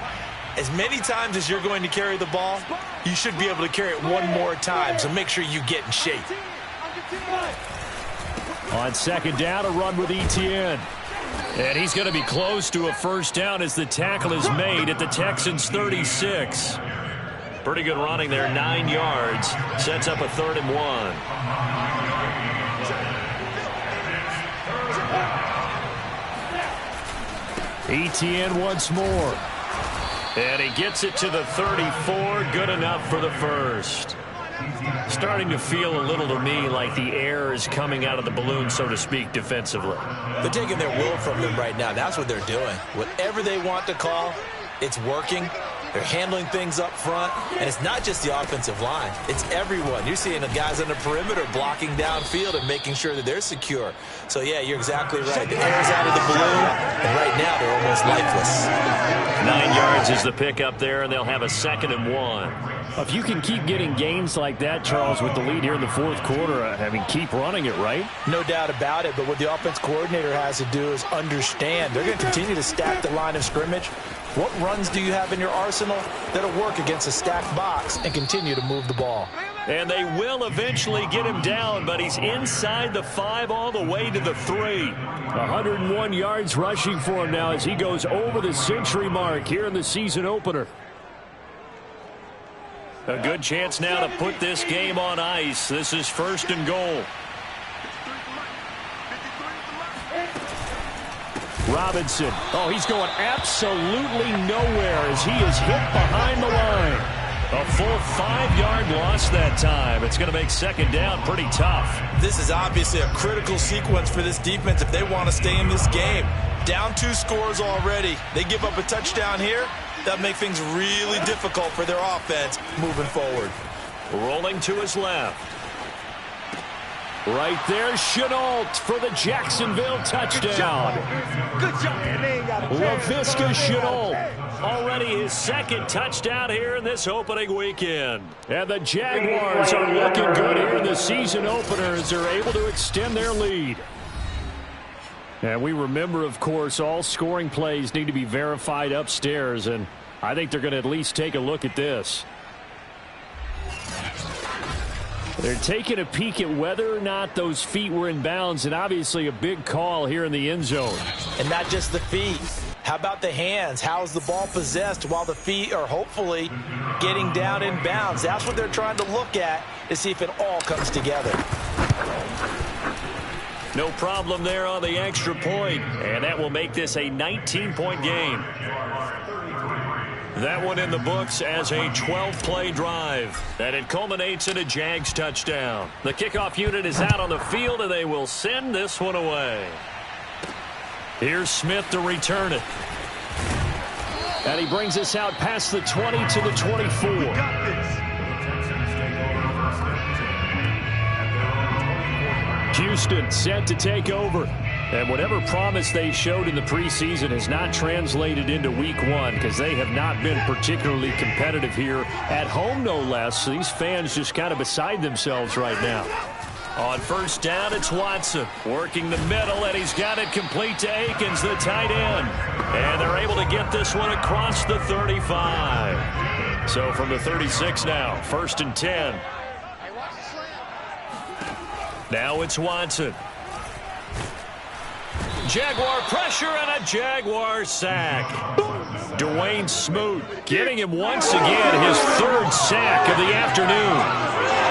as many times as you're going to carry the ball, you should be able to carry it one more time, so make sure you get in shape. On 2nd down, a run with Etienne. And he's going to be close to a 1st down as the tackle is made at the Texans' 36. Pretty good running there, 9 yards. Sets up a 3rd and 1. Etienne once more. And he gets it to the 34. Good enough for the 1st. Starting to feel a little to me like the air is coming out of the balloon, so to speak, defensively. They're taking their will from them right now. That's what they're doing. Whatever they want to call, it's working. They're handling things up front, and it's not just the offensive line. It's everyone. You're seeing the guys on the perimeter blocking downfield and making sure that they're secure. So, yeah, you're exactly right. The air's out of the balloon, and right now they're almost lifeless. 9 yards is the pickup there, and they'll have a 2nd and 1. If you can keep getting gains like that, Charles, with the lead here in the 4th quarter, I mean, keep running it, right? No doubt about it, but what the offense coordinator has to do is understand. They're going to continue to stack the line of scrimmage. What runs do you have in your arsenal that'll work against a stacked box and continue to move the ball? And they will eventually get him down, but he's inside the 5 all the way to the 3. 101 yards rushing for him now as he goes over the century mark here in the season opener. A good chance now to put this game on ice. This is 1st and goal. Robinson. Oh, he's going absolutely nowhere as he is hit behind the line. A full 5-yard loss that time. It's going to make 2nd down pretty tough. This is obviously a critical sequence for this defense if they want to stay in this game. Down 2 scores already. They give up a touchdown here. That'll make things really difficult for their offense moving forward. Rolling to his left. Right there, Chenault for the Jacksonville touchdown. Good job. LaVisca Chenault, already his second touchdown here in this opening weekend. And the Jaguars are looking good here in the season opener as they're able to extend their lead. And we remember, of course, all scoring plays need to be verified upstairs, and I think they're going to at least take a look at this. They're taking a peek at whether or not those feet were in bounds, and obviously a big call here in the end zone. And not just the feet. How about the hands? How's the ball possessed while the feet are hopefully getting down in bounds? That's what they're trying to look at to see if it all comes together. No problem there on the extra point, and that will make this a 19-point game. That one in the books as a 12-play drive. And it culminates in a Jags touchdown. The kickoff unit is out on the field, and they will send this one away. Here's Smith to return it. And he brings us out past the 20 to the 24. Houston set to take over. And whatever promise they showed in the preseason has not translated into week one because they have not been particularly competitive here at home, no less. These fans just kind of beside themselves right now. On first down, it's Watson working the middle, and he's got it complete to Akins, the tight end. And they're able to get this one across the 35. So from the 36 now, 1st and 10. Now it's Watson. Jaguar pressure and a Jaguar sack. Dwayne Smoot getting him once again his 3rd sack of the afternoon.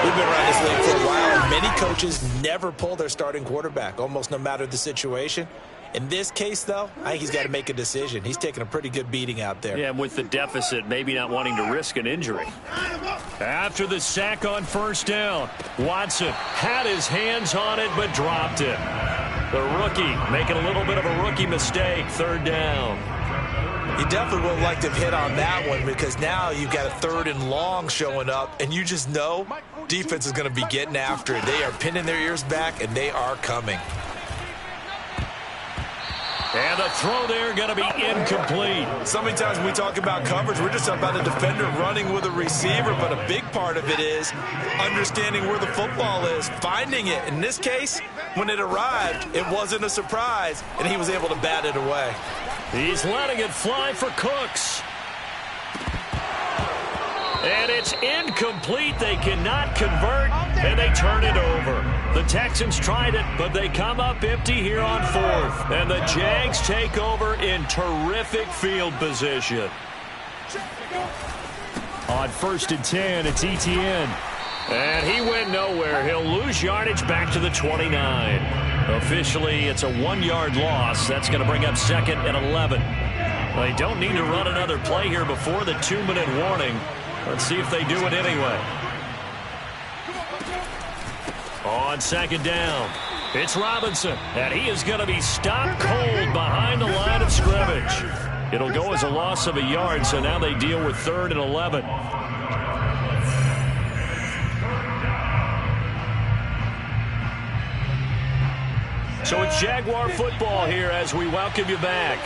We've been around this league for a while, and many coaches never pull their starting quarterback, almost no matter the situation. In this case, though, I think he's got to make a decision. He's taking a pretty good beating out there. Yeah, and with the deficit, maybe not wanting to risk an injury. After the sack on first down, Watson had his hands on it but dropped it. The rookie making a little bit of a rookie mistake, 3rd down. You definitely would like to have hit on that one because now you've got a 3rd and long showing up, and you just know defense is going to be getting after it. They are pinning their ears back, and they are coming. And the throw there going to be incomplete. So many times when we talk about coverage, we're just about a defender running with a receiver, but a big part of it is understanding where the football is, finding it. In this case, when it arrived, it wasn't a surprise, and he was able to bat it away. He's letting it fly for Cooks. And it's incomplete. They cannot convert, and they turn it over. The Texans tried it, but they come up empty here on 4th. And the Jags take over in terrific field position. On 1st and 10, it's Etienne. And he went nowhere. He'll lose yardage back to the 29. Officially, it's a 1-yard loss. That's going to bring up 2nd and 11. They don't need to run another play here before the 2-minute warning. Let's see if they do it anyway. On 2nd down, it's Robinson, and he is going to be stopped cold behind the line of scrimmage. It'll go as a loss of a yard, so now they deal with 3rd and 11. So it's Jaguar football here as we welcome you back.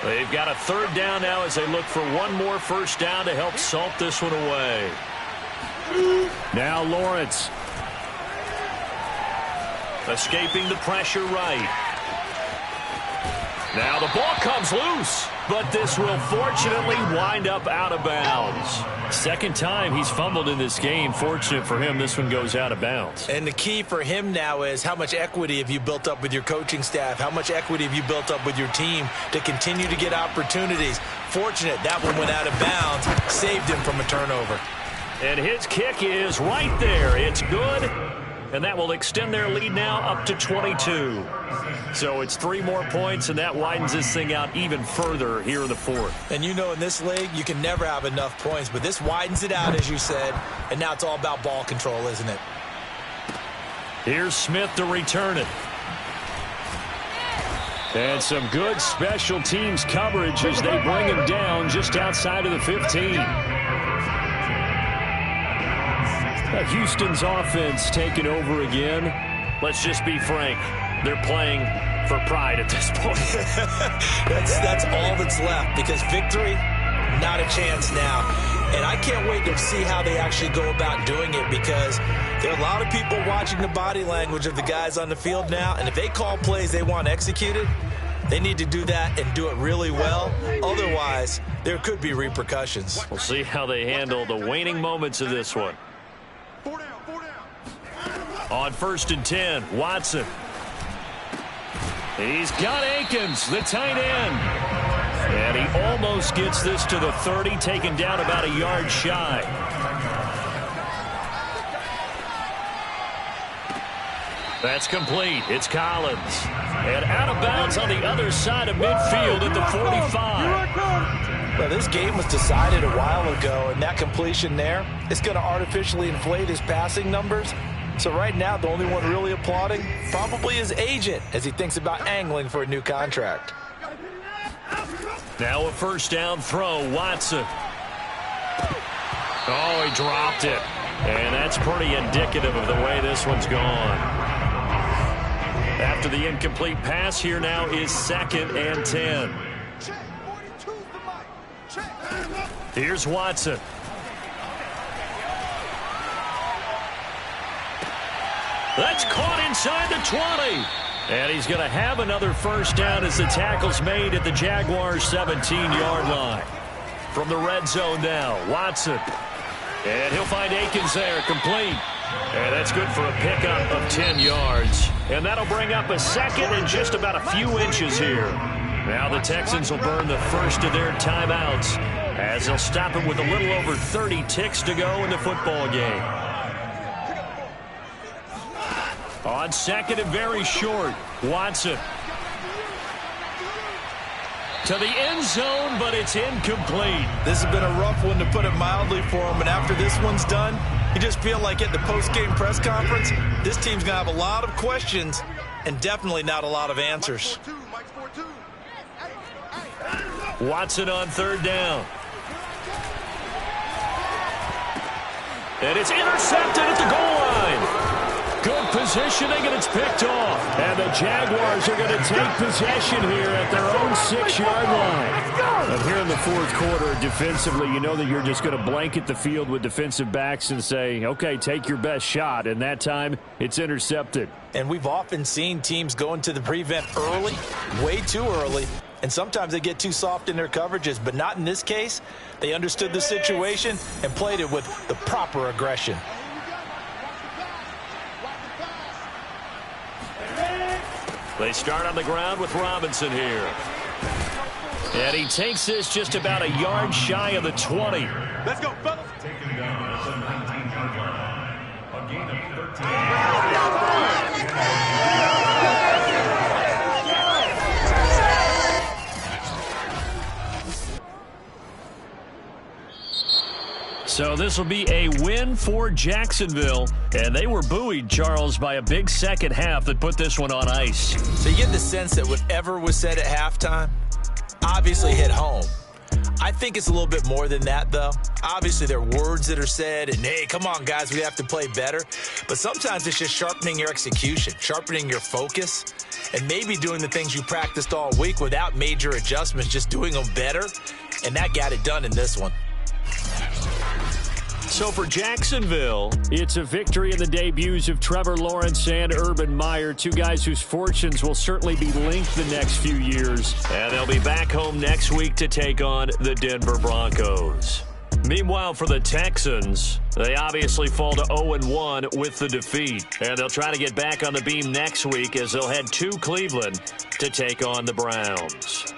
They've got a 3rd down now as they look for one more first down to help salt this one away. Now Lawrence. Escaping the pressure right. Now the ball comes loose, but this will fortunately wind up out of bounds. 2nd time he's fumbled in this game. Fortunate for him, this one goes out of bounds. And the key for him now is how much equity have you built up with your coaching staff? How much equity have you built up with your team to continue to get opportunities? Fortunate that one went out of bounds, saved him from a turnover. And his kick is right there. It's good. And that will extend their lead now up to 22. So it's 3 more points, and that widens this thing out even further here in the 4th. And you know in this league, you can never have enough points, but this widens it out, as you said, and now it's all about ball control, isn't it? Here's Smith to return it. And some good special teams coverage as they bring him down just outside of the 15. Houston's offense taking over again. Let's just be frank. They're playing for pride at this point. that's all that's left, because victory, not a chance now. And I can't wait to see how they actually go about doing it, because there are a lot of people watching the body language of the guys on the field now, and if they call plays they want executed, they need to do that and do it really well. Otherwise, there could be repercussions. We'll see how they handle the waning moments of this one. On 1st and 10, Watson. He's got Akins, the tight end. And he almost gets this to the 30, taken down about a yard shy. That's complete. It's Collins. And out of bounds on the other side of midfield at the 45. Well, this game was decided a while ago, and that completion there is going to artificially inflate his passing numbers. So right now, the only one really applauding probably his agent as he thinks about angling for a new contract. Now a first down throw, Watson. Oh, he dropped it. And that's pretty indicative of the way this one's gone. After the incomplete pass, here now is 2nd and 10. Here's Watson. That's caught inside the 20. And he's going to have another first down as the tackle's made at the Jaguars' 17-yard line. From the red zone now, Watson. And he'll find Akins there, complete. And that's good for a pickup of 10 yards. And that'll bring up a second and just about a few inches here. Now the Texans will burn the first of their timeouts as they'll stop it with a little over 30 ticks to go in the football game. On 2nd and very short, Watson. To the end zone, but it's incomplete. This has been a rough one, to put it mildly, for him. And after this one's done, you just feel like at the post-game press conference, this team's going to have a lot of questions and definitely not a lot of answers. Watson on 3rd down. And it's intercepted at the goal line. Good positioning, and it's picked off. And the Jaguars are going to take possession here at their own 6-yard line. And here in the 4th quarter, defensively, you know that you're just going to blanket the field with defensive backs and say, okay, take your best shot. And that time, it's intercepted. And we've often seen teams go into the prevent early, way too early. And sometimes they get too soft in their coverages, but not in this case. They understood the situation and played it with the proper aggression. They start on the ground with Robinson here. And he takes this just about a yard shy of the 20. Let's go, fellas. Taken down at the 19-yard line. A gain of 13. So this will be a win for Jacksonville. And they were buoyed, Charles, by a big second half that put this one on ice. So you get the sense that whatever was said at halftime obviously hit home. I think it's a little bit more than that, though. Obviously, there are words that are said, and, hey, come on, guys, we have to play better. But sometimes it's just sharpening your execution, sharpening your focus, and maybe doing the things you practiced all week without major adjustments, just doing them better. And that got it done in this one. So for Jacksonville, it's a victory in the debuts of Trevor Lawrence and Urban Meyer, two guys whose fortunes will certainly be linked the next few years. And they'll be back home next week to take on the Denver Broncos. Meanwhile, for the Texans, they obviously fall to 0-1 with the defeat. And they'll try to get back on the beam next week as they'll head to Cleveland to take on the Browns.